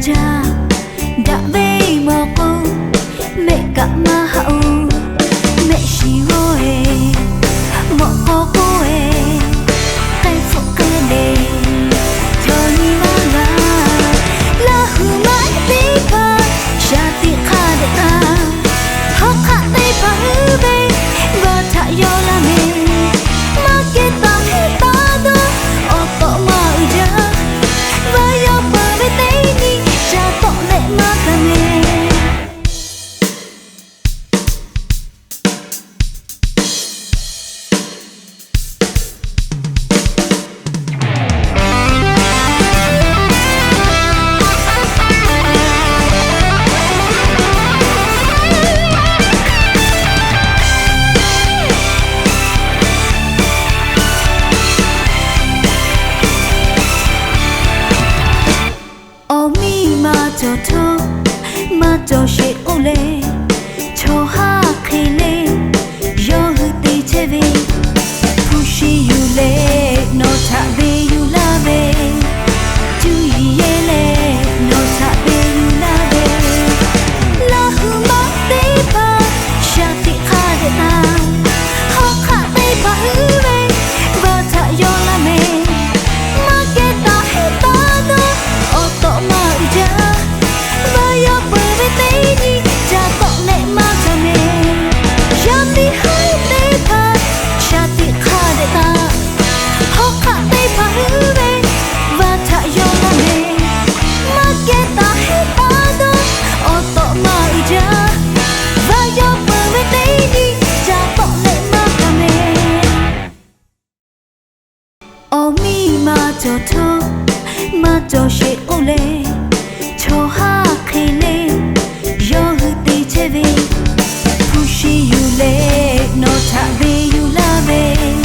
cha đã về mò cô mẹ cả ma hậu mẹ chỉ ơi mọ cô cái phụ cơ đề cho ni ma la hu mai ti pa cha ti kha de ta hok kha te pa be va tha yo la me ma ke ta he ta do o to ma ja va yo pa be te ni cha to le ma ka me cho thô mà cho shit ole cho ha khile yo hu ti cheve pushi you le no ta be you love tu ye le no ta be you love la hu ma te pa sha ti kha de ta ho kha te pa hu be va ta yo la me ma ke ta he ta do o to ma ja cho thô mà cho shit ole cho ha khile yo hu ti cheve pushi you le no ta be you love